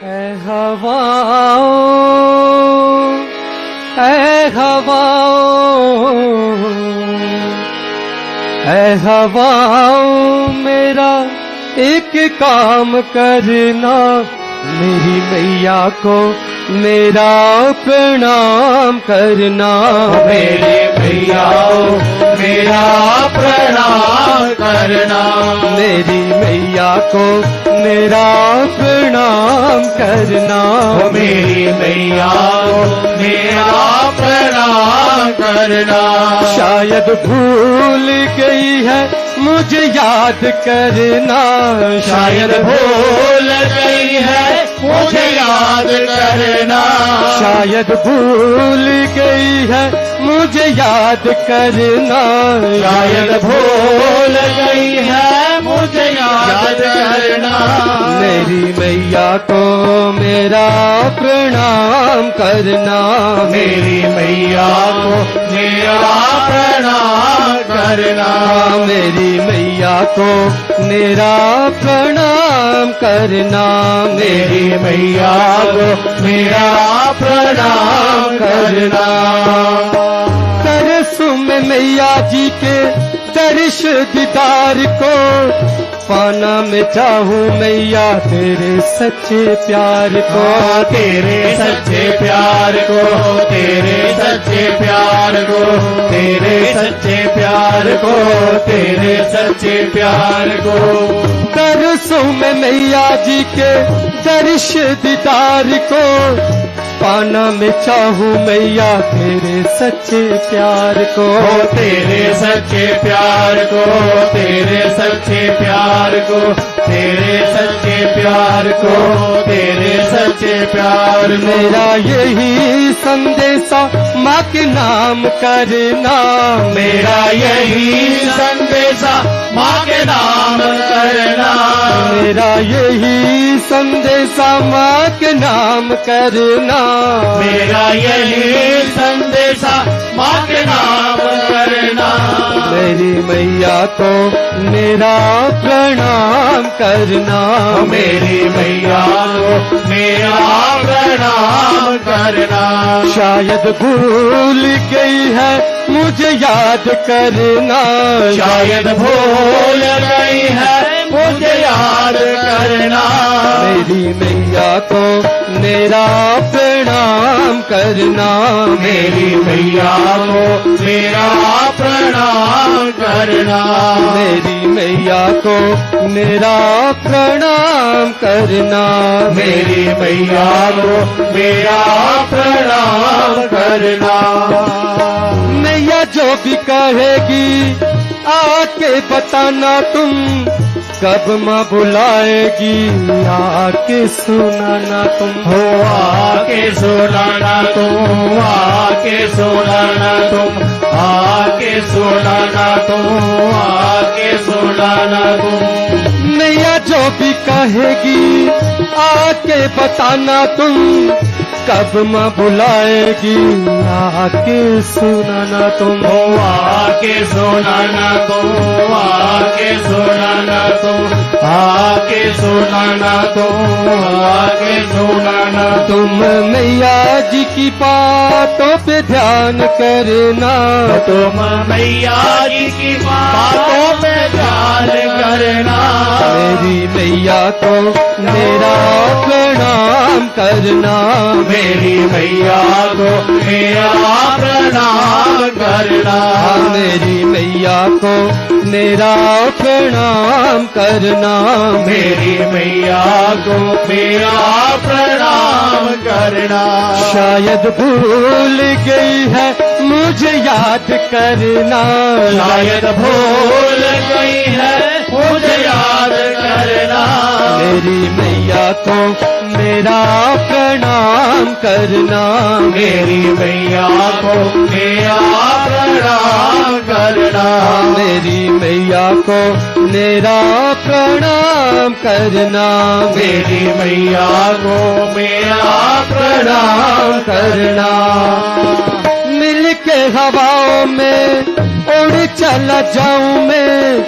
ऐ हवाओं, ऐ हवाओं, ऐ हवाओं मेरा एक काम करना, मेरी मैया को मेरा प्रणाम करना। मेरे मैया मेरा प्रणाम करना, मेरी मैया को मेरा प्रणाम करना। मेरी मैया मेरा प्रणाम करना। शायद भूल गई है मुझे याद करना, शायद भूल गई है मुझे याद करना। शायद भूल गई है मुझे याद करना। शायद भूल गई है मुझे याद करना। मेरी मैया को मेरा प्रणाम करना। मेरी मैया को मेरा प्रणाम करना। मेरी मैया को मेरा प्रणाम करना। मेरी मैया को मेरा प्रणाम करना। तरसू में मैया जी के दर्श दीदार को पाना मैं चाहूँ मैया तेरे सच्चे प्यार को। तेरे सच्चे प्यार को, तेरे सच्चे प्यार को, तेरे सच्चे प्यार को, तेरे सच्चे प्यार को। तरसों में मैया जी के दर्श दीदार को पाना मैं चाहूँ मैया तेरे सच्चे प्यार को। तेरे सच्चे प्यार को, तेरे सच्चे प्यार को, तेरे सच्चे प्यार को, तेरे सच्चे प्यार को। मेरा यही संदेशा माँ के नाम करना। मेरा यही संदेशा माँ के नाम करना। मेरा यही संदेशा माँ के नाम करना। मेरा यही संदेशा माँ के नाम करना। मेरी मैया को मेरा प्रणाम करना। मेरी मैया को मेरा प्रणाम करना। शायद भूल गई है मुझे याद करना। शायद भूल गई है मुझे याद करना। मेरी मैया को मेरा प्रणाम करना। मेरी मैया को मेरा प्रणाम करना। मेरी मैया को मेरा प्रणाम करना। मेरी मैया को मेरा प्रणाम करना। मैया जो भी कहेगी आके बताना तुम, कब माँ बुलाएगी आके सुनाना तुम। हो आके सुनाना तुम, आके सुनाना तुम, आके सुनाना तुम, आके सुनाना तुम। मैया जो भी कहेगी आके बताना तुम, कब माँ बुलाएगी आके सुनाना तुम। हो आके सुनाना तुम, आके सुनाना तुम, आके सुनाना तुम, आके सुनाना तुम मैया जी की बातों पे ध्यान करना। तुम मैया जी की बातों पे ध्यान करना। मेरी मैया को मेरा प्रणाम करना। मेरी मैया को मेरा प्रणाम करना। मेरी मैया को मेरा प्रणाम करना। मेरी मैया को मेरा प्रणाम करना। शायद भूल गई है मुझे याद करना। शायद भूल गई है मुझे याद करना। मेरी मैया को मेरा प्रणाम करना। मेरी मैया को मेरा प्रणाम करना। मेरी मैया को मेरा प्रणाम करना। मेरी मैया को मेरा प्रणाम करना। मिल के हवाओं में उड़ चला जाऊं मैं,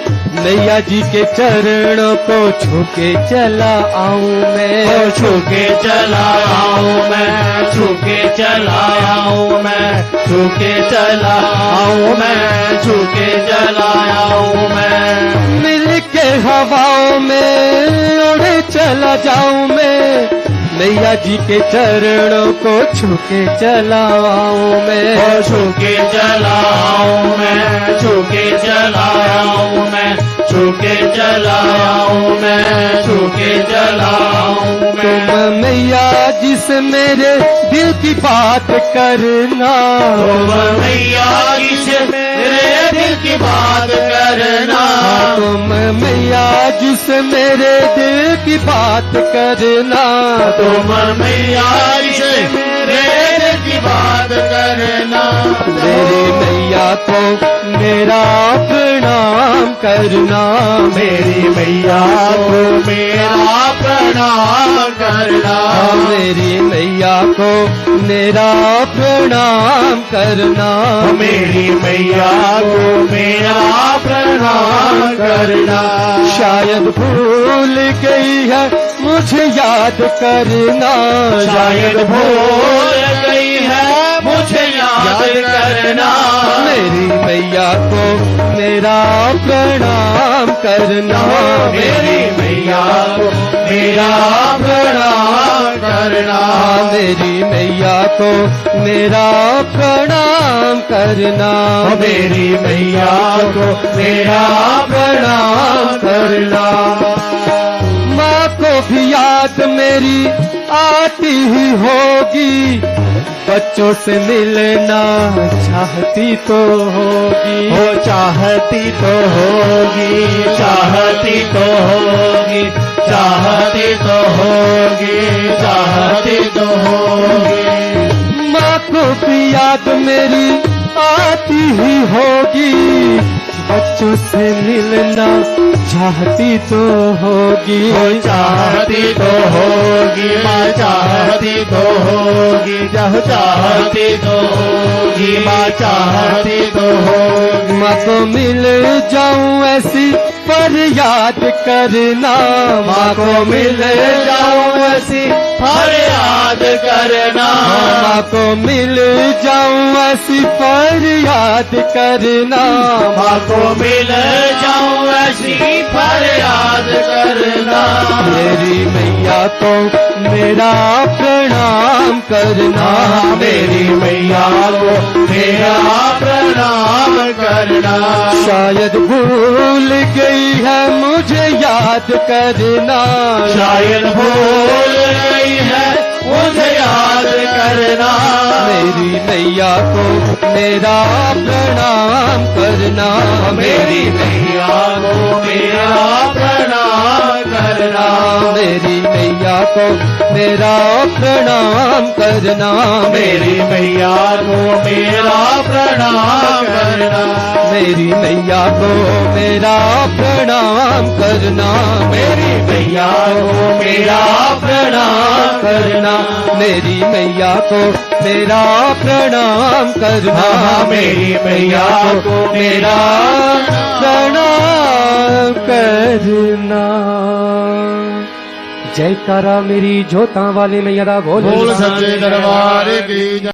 मैया जी के चरणों को छू के चला आऊं मैं, छू के चला आऊं मैं, छू के चला आऊं मैं, छू के चला आऊं मैं, छू के चला आऊं मैं। मिल के हवाओं में उड़े चला जाऊं मैं, मैया जी के चरणों को छू के चला आऊं मैं, छू के चला आऊं मैं, छू के चला आऊं मैं, छू के चला आऊं मैं, छू के चला आऊं मैं। तुम मैया जी से मेरे दिल की बात करना, तुम मैया जी से मेरे दिल की बात करना, तुम मैया जी से मेरे दिल की बात करना, तुम मैया जी से मेरे दिल की बात करना। मेरी मैया को मेरा प्रणाम करना, मेरी मैया को मेरा प्रणाम करना, मेरी मैया को मेरा प्रणाम करना, मेरी मैया को मेरा प्रणाम करना। शायद भूल गई है मुझे याद करना, शायद भूल गई है मुझे याद करना। मेरी मैया को मेरा प्रणाम करना, मेरी मैया को मेरा प्रणाम करना, मेरी मैया को मेरा प्रणाम करना, मेरी मैया को मेरा प्रणाम करना। माँ को भी याद मेरी आती ही होगी, बच्चों से मिलना चाहती तो होगी, हो चाहती तो होगी, चाहती तो होगी, चाहती तो होगी, चाहती तो होगी। माँ को भी याद मेरी आती ही होगी, बच्चों से मिलना चाहती तो होगी, हो चाहती तो होगी, माँ चाहती तो होगी, जब चाहती तो होगी, माँ चाहती तो होगी। माँ को मिल जाऊं ऐसी पर याद करना, माँ को मिल जाऊं ऐसी हर याद करना, माँ को मिल जाऊं ऐसी पर याद करना, माँ को मिल जाऊं ऐसी पर याद करना। मेरी मैया को मेरा प्रणाम करना, मेरी मैया को मेरा प्रणाम करना। शायद भूल गई है मुझे याद करना, शायद भूल गई है मुझे याद करना। मेरी मैया को मेरा प्रणाम करना, मेरी मैया को मेरा प्रणाम करना, मेरी मैया को मेरा प्रणाम करना, मेरी मैया को मेरा प्रणाम करना, मेरी मैया को मेरा प्रणाम करना, मेरी मैया को मेरा प्रणाम करना, मेरी मैया को मेरा प्रणाम करना, मेरी मैया को मेरा प्रणाम करना। जयकारा मेरी जोता वाली मैया दा बोल बोल सच्चे दरबार की जय।